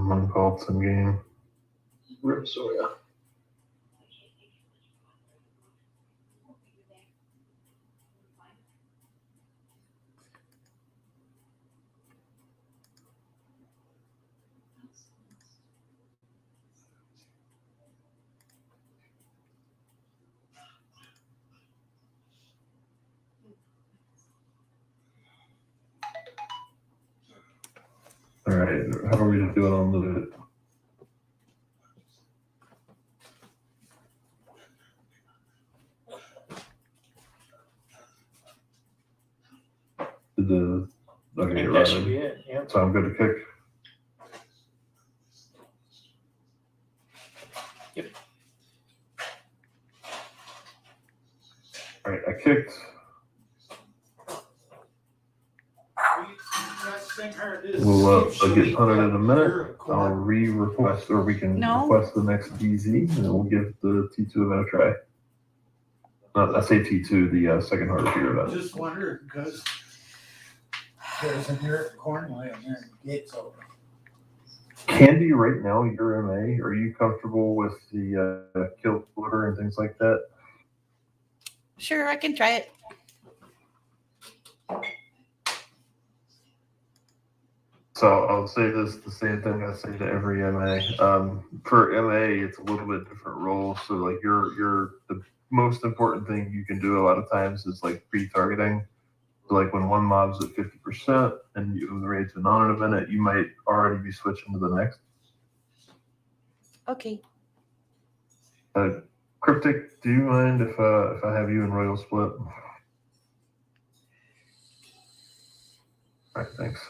someone called some game. Rip Soya. All right, how are we doing on the? Okay, That should be it. Yeah. So I'm good to kick. Yep. All right, I kicked. We'll I'll get punted in a minute. I'll request, or we can request the next DZ, and we'll give the T2 event a try. I say T2, the second hard fear event. Just wondering because there's a Eric Cornway in there and gates open. Candy, right now, you're MA. Are you comfortable with the kill splitter and things like that? Sure, I can try it. So I'll say this, the same thing I say to every MA. For MA, it's a little bit different role. So like you're the most important thing you can do a lot of times is like pre-targeting. So like when one mob's at 50% and you're ready to non-event it, you might already be switching to the next. Okay. Cryptic, do you mind if I have you in Royal Split? All right, thanks.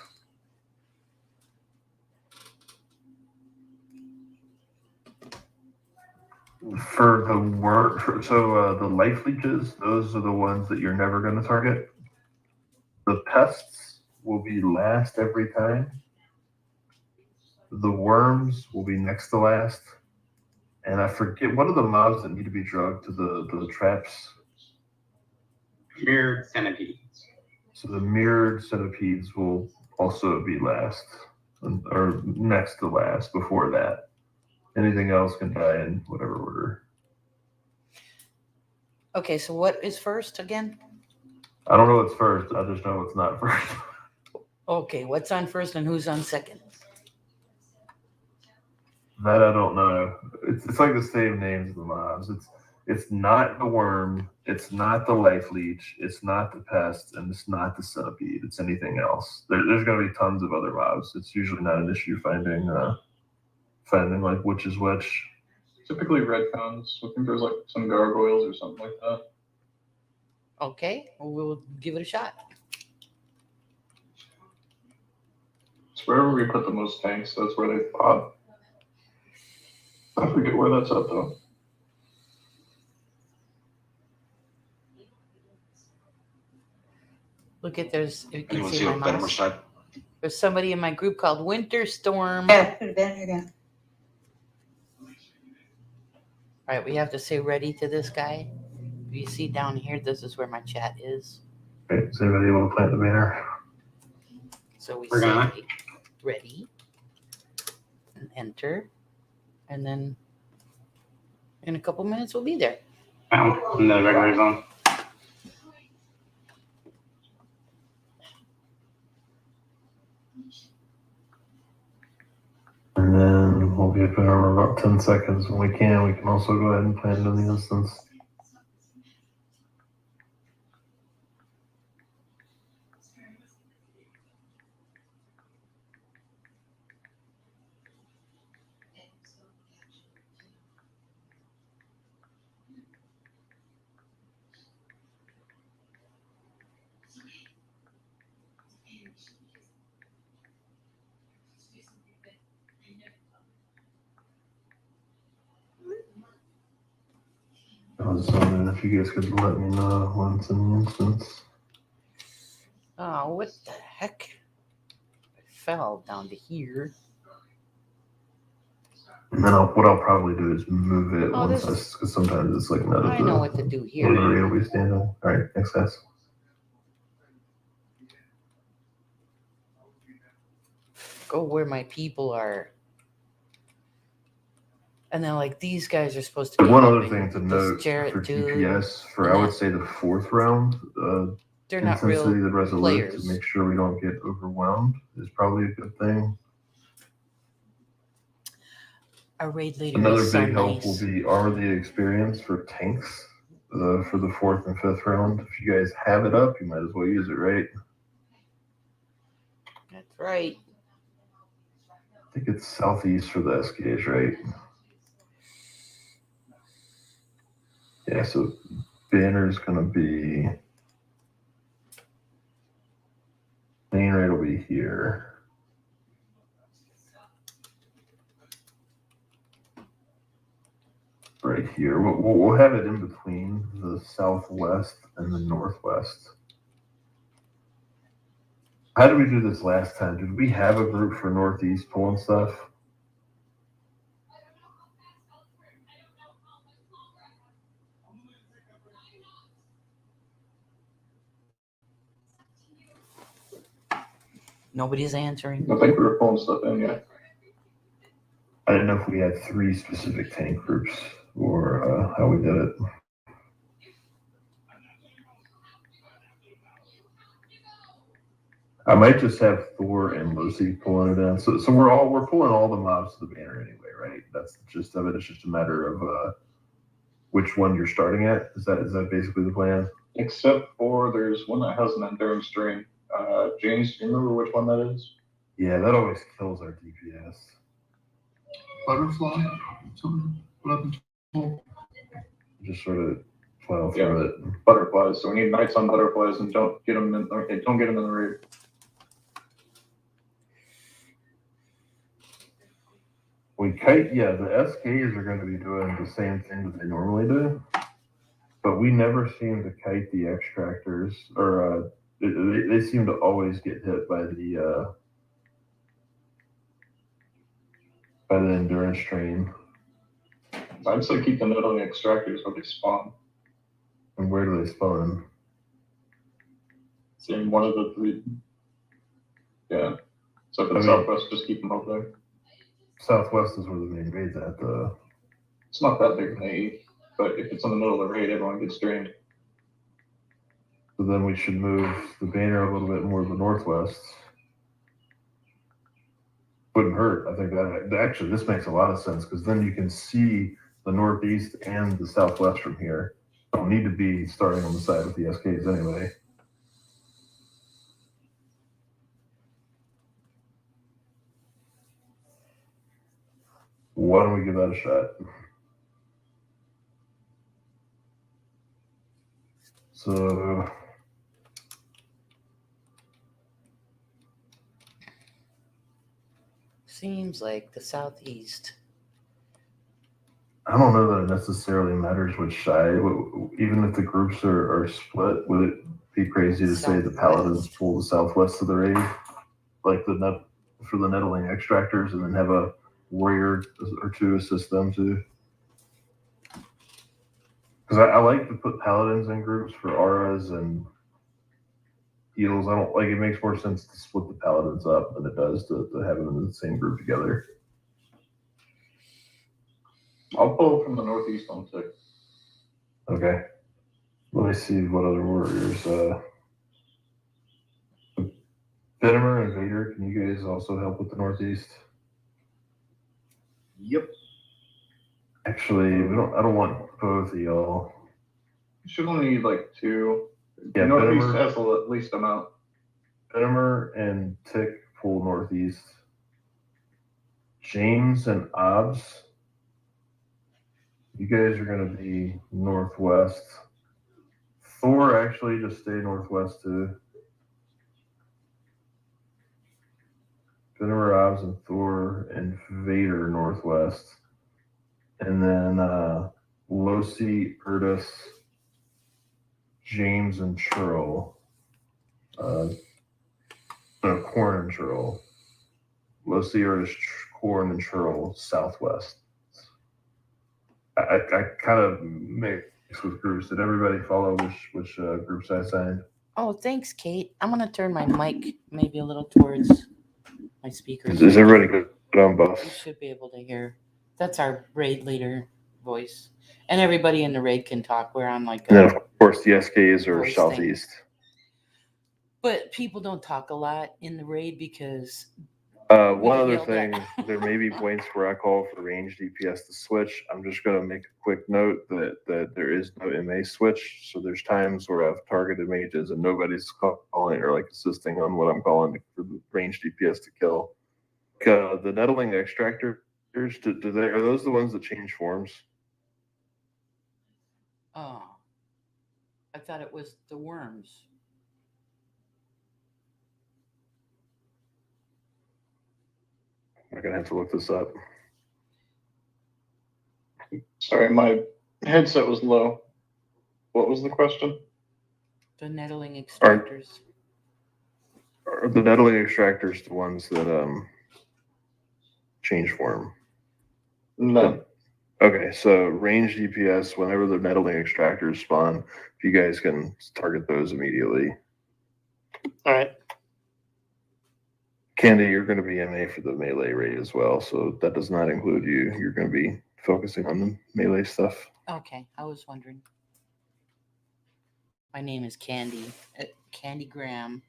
For the life leeches, those are the ones that you're never going to target. The pests will be last every time. The worms will be next to last. And I forget, what are the mobs that need to be drugged to the traps? Mirrored centipedes. So the mirrored centipedes will also be last, or next to last before that. Anything else can die in whatever order. Okay, so what is first again? I don't know what's first. I just know what's not first. Okay, what's on first and who's on second? That I don't know. It's like the same names of the mobs. It's not the worm. It's not the life leech. It's not the pest, and it's not the centipede. It's anything else. There's going to be tons of other mobs. It's usually not an issue finding like which is which. Typically red cones. I think there's like some gargoyles or something like that. Okay, well, we'll give it a shot. It's wherever we put the most tanks, that's where they pop. I forget where that's at though. Look at there's. You can Anyone see see my what Venomous mouse. side? There's somebody in my group called Winter Storm. Yeah, put it down here now. All right, we have to say ready to this guy. You see down here, this is where my chat is. Okay, is anybody able to plant the banner? So we We're say gonna. ready and enter, and then in a couple minutes we'll be there. In the regular zone. And then we'll be up in about 10 seconds. When we can also go ahead and plant in the instance. I was just wondering if you guys could let me know when it's in the instance. Oh, what the heck? I fell down to here. And then what I'll probably do is move it Oh, once because sometimes it's like none of I know what to do here. will be standing. All right, thanks guys. Go where my people are. And then like these guys are supposed to be. One other helping. thing to Does note Jarrett for do? GPS for and I would that- say the fourth round, They're not real intensity, the resolute, players. to make sure we don't get overwhelmed is probably a good thing. Our raid leader Another is so big help nice. will be Armor the Experience for tanks for the fourth and fifth round. If you guys have it up, you might as well use it, right? That's right. I think it's southeast for the SKs, right? Yeah, so banner's gonna be main raid will be here. Right here. We'll have it in between the southwest and the northwest. How did we do this last time? Did we have a group for northeast pulling stuff? Nobody's answering. I think we were pulling stuff in, yeah. I didn't know if we had 3 specific tank groups or how we did it. I might just have Thor and Lucy pulling it in. So we're pulling all the mobs to the banner anyway, right? That's the gist of it. It's just a matter of which one you're starting at. Is that basically the plan? Except for there's one that has an endurance drain. James, do you remember which one that is? Yeah, that always kills our DPS. Butterfly, something. What happened to Just sort of plow through it. Butterflies. So we need knights on butterflies and don't get them in the raid. We kite, yeah, the SKs are going to be doing the same thing that they normally do, but we never seem to kite the extractors, or they seem to always get hit by the endurance train. I'd say keep the note on the extractors where they spawn. And where do they spawn? See, in one of the 3. Yeah. So for the I mean- southwest, just keep them up there. Southwest is where the main raid's at, though. It's not that big of an AE, but if it's in the middle of the raid, everyone gets drained. So then we should move the banner a little bit more to the northwest. Wouldn't hurt. I think that actually this makes a lot of sense because then you can see the northeast and the southwest from here. Don't need to be starting on the side with the SKs anyway. Why don't we give that a shot? So Seems like the southeast. I don't know that it necessarily matters which side. Even if the groups are split, would it be crazy to say the paladins pull the southwest of the raid, like the net for the nettling extractors, and then have a warrior or 2 assist them too? Because I like to put paladins in groups for auras and heals. I don't like it. Makes more sense to split the paladins up than it does to have them in the same group together. I'll pull from the northeast on 6. Okay. Let me see what other warriors. Venomer and Vader, can you guys also help with the northeast? Yep. Actually, I don't want both of y'all. You should only need like 2. Yeah, Northeast Venomer, has the least amount. Venomer and Tick pull northeast. James and Obs, you guys are going to be northwest. Thor, actually, just stay northwest too. Venomer, Obs, and Thor, and Vader northwest. And then Losi, Urtus, James, and Churl. No, Corn and Churl. Losi, Urtus, Corn, and Churl southwest. I kind of mix with groups. Did everybody follow which groups I signed? Oh, thanks, Kate. I'm gonna turn my mic maybe a little towards my speakers. Is everybody good on You both? should be able to hear That's our raid leader voice. And everybody in the raid can talk. We're on like And then, a. of course, the SKs are Voice thing. southeast. But people don't talk a lot in the raid because. One get other yelled thing, at. there may be points where I call for range DPS to switch. I'm just going to make a quick note that there is no MA switch. So there's times where I've targeted mages and nobody's calling or like assisting on what I'm calling for the range DPS to kill. The nettling extractors, are those the ones that change forms? Oh. I thought it was the worms. I'm going to have to look this up. Sorry, my headset was low. What was the question? The nettling extractors. Are the nettling extractors the ones that change form? No. Okay, so range DPS, whenever the nettling extractors spawn, if you guys can target those immediately. All right. Candy, you're going to be MA for the melee raid as well, so that does not include you. You're going to be focusing on the melee stuff. Okay, I was wondering. My name is Candy. Candy Graham.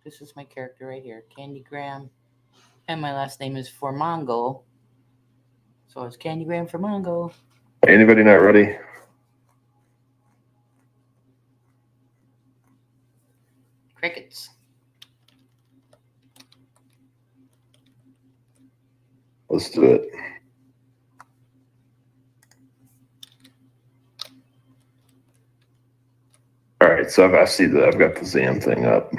This is my character right here, Candy Graham. And my last name is Formongo. So it's Candy Graham Formongo. Anybody not ready? Crickets. Let's do it. All right, so I see that I've got the ZAM thing up.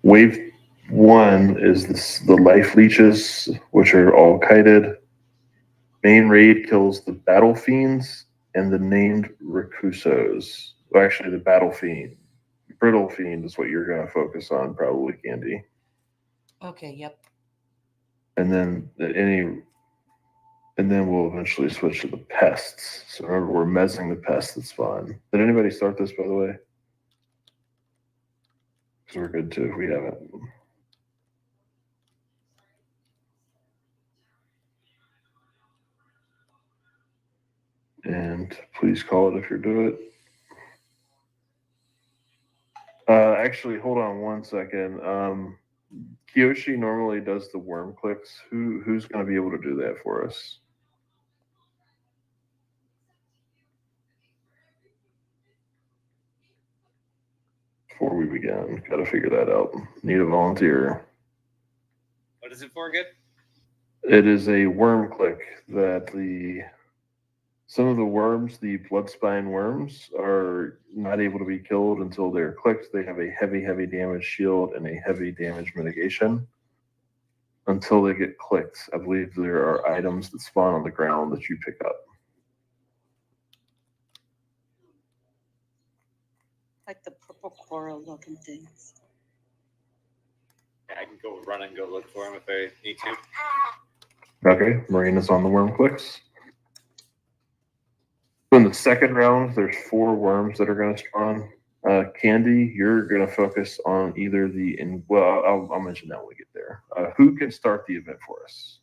Wave 1 is the life leeches, which are all kited. Main raid kills the battle fiends and the named Rakusos. Well, actually, the battle fiend. Brittle fiend is what you're going to focus on, probably, Candy. Okay, yep. And then we'll eventually switch to the pests. So remember, we're mezzing the pests that spawn. Did anybody start this, by the way? Because we're good too if we haven't. And please call it if you're doing it. Actually, hold on one second. Kiyoshi normally does the worm clicks. Who's going to be able to do that for us? Before we begin, got to figure that out. Need a volunteer. What is it for again? It is a worm click that some of the worms, the blood spine worms, are not able to be killed until they're clicked. They have a heavy, heavy damage shield and a heavy damage mitigation. Until they get clicked, I believe there are items that spawn on the ground that you pick up. Like the purple coral looking things. Yeah, I can go run and go look for him if I need to. Okay, Marina's on the worm clicks. So in the second round, there's 4 worms that are going to spawn. Candy, you're going to focus on either I'll mention that when we get there. Who can start the event for us?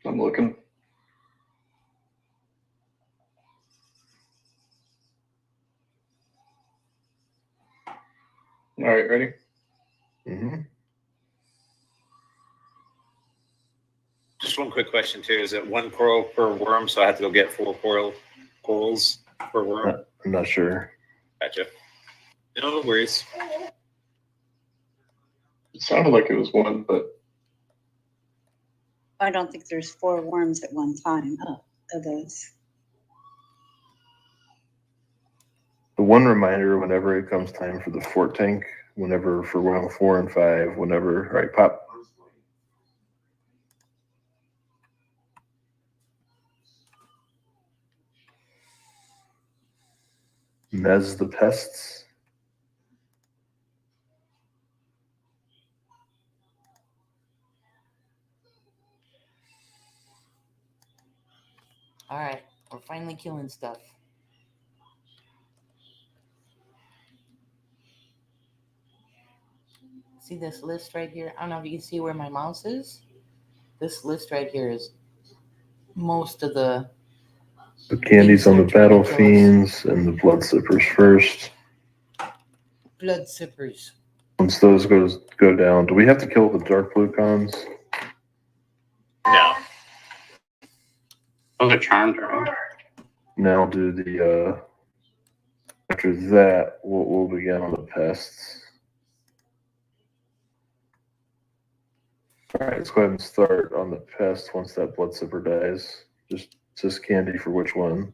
I'm looking. All right, ready? Mm-hmm. Just one quick question too: is it 1 coral per worm? So I have to go get 4 corals per worm. I'm not sure. Gotcha. No worries. It sounded like it was 1, but I don't think there's 4 worms at one time of those. The one reminder whenever it comes time for the fort tank, whenever for round 4 and 5, whenever, all right, pop. Mez the pests. All right, we're finally killing stuff. See this list right here? I don't know if you can see where my mouse is. This list right here is most of the The candies on the Things that are trying battle to kill us. fiends and the blood sippers first. blood sippers. Once those go down, do we have to kill the dark blue cons? No. Those are charmed, right? Now do the after that we'll begin on the pests. All right, let's go ahead and start on the pest once that blood sipper dies. Just candy for which one.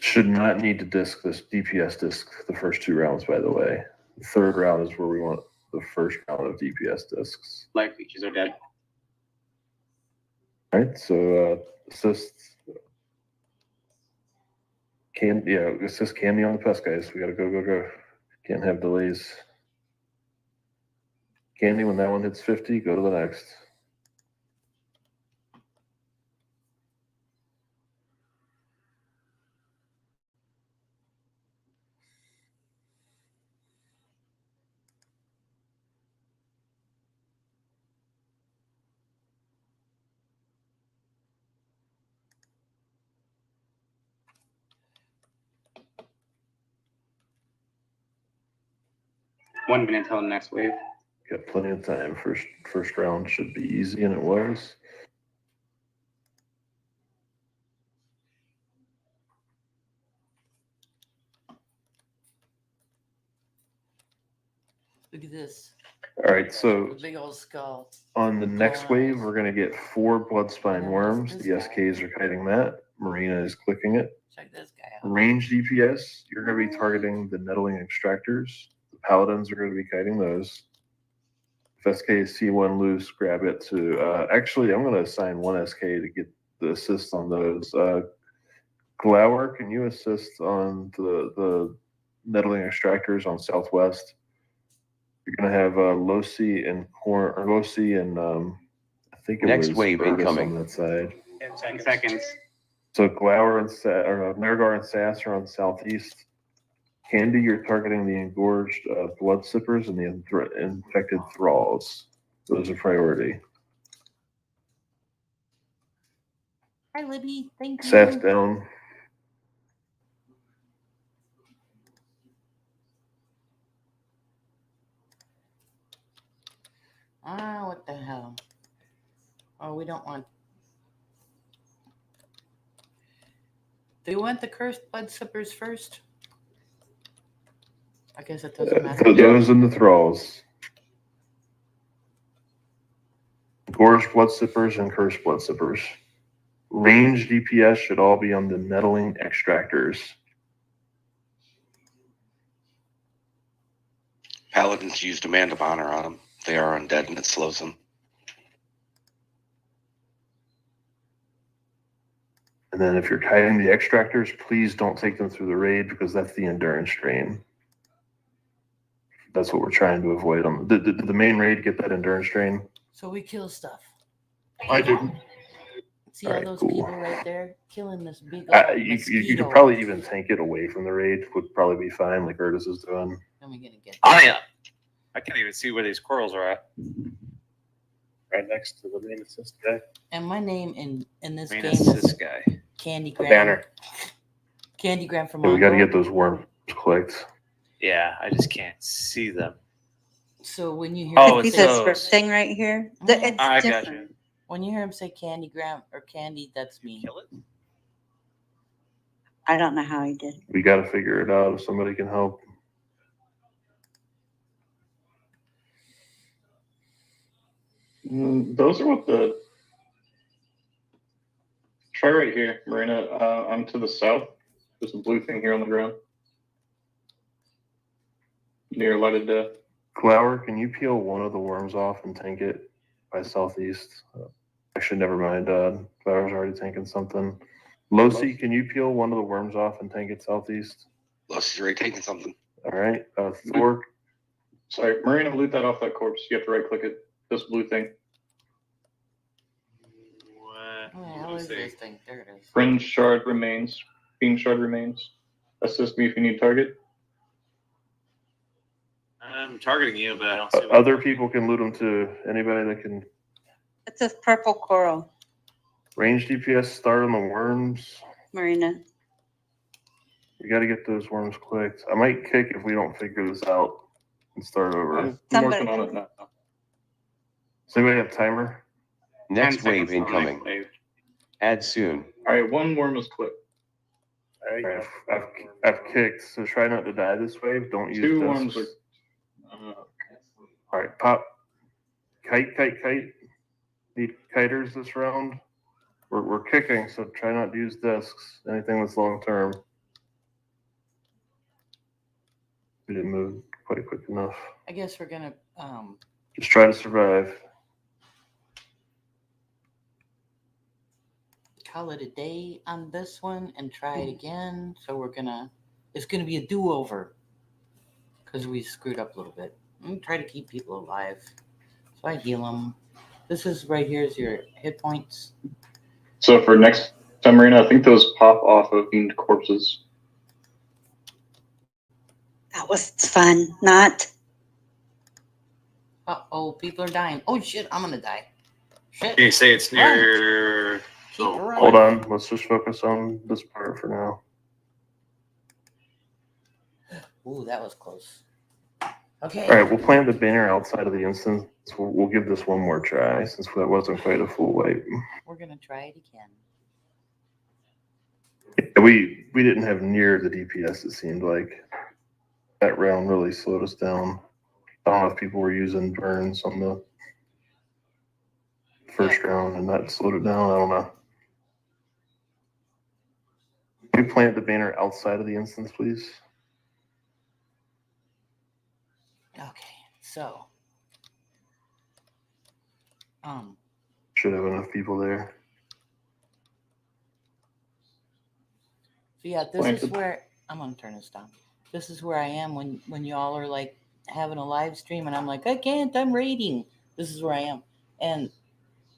Should not need to disc this DPS disc the first 2 rounds, by the way. The 3rd round is where we want the first round of DPS discs. Life features are dead. All right, so assist assist candy on the pest, guys. We gotta go. Can't have delays. Candy, when that one hits 50, go to the next. One minute until the next wave. Got plenty of time. First round should be easy, and it was. Look at this. All right, so The big old skull. on the next wave, we're going to get 4 blood spine Yeah, worms. this The guy. SKs are kiting that. Marina is clicking it. Check this guy out. Range DPS, you're going to be targeting the nettling extractors. The paladins are going to be kiting those. If SKs see one loose, grab it to. Actually, I'm going to assign 1 SK to get the assist on those. Glower, can you assist on the nettling extractors on Southwest? You're going to have Losi and I think it Next was wave Burgess incoming. on that side. 10 seconds. So Glower and Nergar and Sass are on Southeast. Candy, you're targeting the engorged blood sippers and the infected thralls. Those are priority. Hi, Libby. Thank you. Sass down. What the hell? Oh, we don't want. Do you want the cursed blood sippers first? I guess it doesn't matter. Those and the thralls. Engorged blood sippers and cursed blood sippers. Range DPS should all be on the nettling extractors. Paladins use Demand of Honor on them. They are undead and it slows them. And then if you're kiting the extractors, please don't take them through the raid because that's the endurance drain. That's what we're trying to avoid. Did the main raid get that endurance drain? So we kill stuff. I didn't. See all Alright, those cool. people right there killing this big old You mosquito. could probably even tank it away from the raid. Would probably be fine, like Urtus is doing. Then we're gonna get. Oh yeah. I can't even see where these corals are at. Right next to the main assist guy. And my name in this Main game assist is guy. Candy The Gram. banner. Candy Gram from Yeah, we got to Mongo. get those worms clicked. Yeah, I just can't see them. So when you hear Oh, See it's this those. thing right here? Mhm. It's I got different. you. when you hear him say Candy Gram or Candy, that's me. Kill it. I don't know how he did. We got to figure it out if somebody can help. Those are what the. Try right here, Marina. I'm to the south. There's a blue thing here on the ground. Near lighted death. Glower, can you peel one of the worms off and tank it by Southeast? Actually, never mind. Glower's already tanking something. Losi, can you peel one of the worms off and tank it Southeast? Lucy's already taking something. All right. Thor, Sorry, Marina, loot that off that corpse. You have to right click it. This blue thing. Oh, how is this thing? There it is. Fringe shard remains. Beam shard remains. Assist me if you need target. I'm targeting you, but I don't see what Other people can loot them too. Anybody that can It's a purple coral, range DPS start on the worms. Marina. We got to get those worms clicked. I might kick if we don't figure this out and start over. I'm Somebody- working on it now. Does anybody have timer? Next 10 wave seconds till the next incoming. wave. Add soon. All right, one worm is clicked. All right, I've kicked, so try not to die this wave. Don't use Two discs. worms are. All right, pop. Kite. Need kiters this round. We're kicking, so try not to use discs. Anything that's long term. We didn't move quite quick enough. I guess we're gonna Just try to survive. call it a day on this one and try it again. So it's gonna be a do-over because we screwed up a little bit. I'm try to keep people alive, so I heal them. This is right here is your hit points. So for next time, Marina, I think those pop off of beamed corpses. That was fun, not. Oh, people are dying. Oh shit, I'm gonna die. Shit. Can you say it's near? Keep Oh, running. Hold on. Let's just focus on this part for now. Ooh, that was close. Okay. All right, we'll plant the banner outside of the instance. We'll give this one more try since that wasn't quite a full wipe. We're gonna try it again. We didn't have near the DPS. It seemed like that round really slowed us down. I don't know if people were using burns on the first round and that slowed it down. I don't know. Can we plant the banner outside of the instance, please? Okay, so Should have enough people there. so yeah, this is Planted. where I'm gonna turn this down. This is where I am when y'all are like having a live stream and I'm like, I can't, I'm raiding. This is where I am. And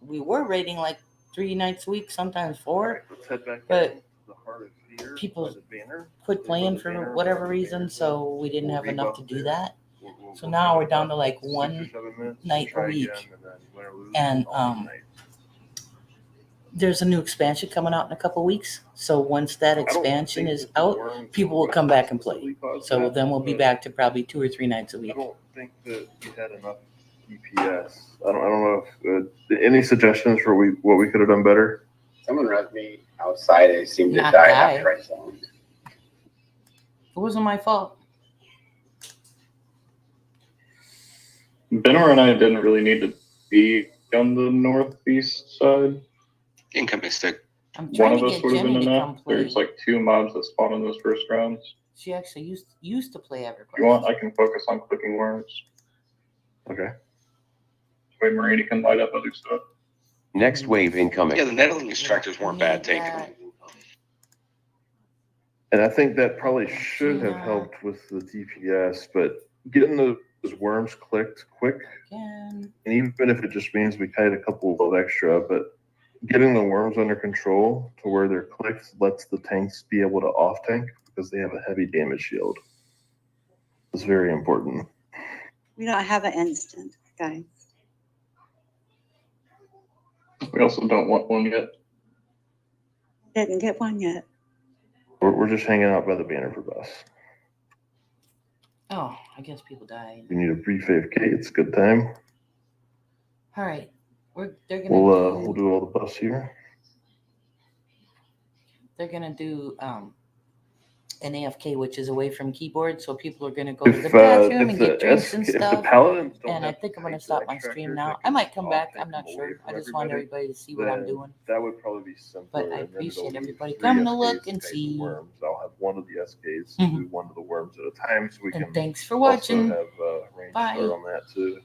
we were raiding like 3 nights a week, sometimes 4. Let's head back But to the heart of fear people by the banner. quit playing for Banner, whatever the reason, banner, so we didn't we'll have enough to rebuff do there. that. We'll So now we're give it down to about like 6 or one 7 minutes to night a try week. again, and then win or lose, And, we'll call it a night. There's a new expansion coming out in a couple weeks. So once that I don't expansion think is that the out, worms people will come back and play. necessarily cause So that, then we'll be but back to probably 2 or 3 nights a I week. don't think that we had enough DPS. I don't know if any suggestions for what we could have done better. Someone read me outside. I seemed to Not die die. after I zoned. It wasn't my fault. Benor and I didn't really need to be on the northeast side. Income stick. I'm One trying of to us get would have Jenny been to come enough. play. There's like 2 mobs that spawn in those first rounds. She actually used to play If you want, Everquest. I can focus on clicking worms. Okay. Way Marina can light up other stuff. Next wave incoming. Yeah, the nettling extractors weren't bad Need taking that. them. And I think that probably should have Gina. helped with the DPS, but getting those worms clicked quick, Again. and even if it just means we kite a couple of extra, but getting the worms under control to where they're clicked lets the tanks be able to off tank because they have a heavy damage shield. It's very important. We don't have an instant, guys. We also don't want one yet. Didn't get one yet. We're just hanging out by the banner for bus. Oh, I guess people died. We need a brief AFK. It's a good time. All right. They're gonna We'll do all the bus here. they're gonna do an AFK, which is away from keyboard, so people are gonna go to the bathroom and get drinks and If the stuff. paladins don't And I have think I'm gonna kites stop or my stream extractors now. that I can might come back. off-tank I'm not them sure. away I from just want everybody, everybody to see what I'm then doing. That would probably be simpler. But I and then appreciate it'll leave everybody 3 coming to SKs look and kite the see. worms. I'll have one of the SKs Mhm. do one of the worms at a time, so we And can thanks for also watching. have range Bye. start on that too.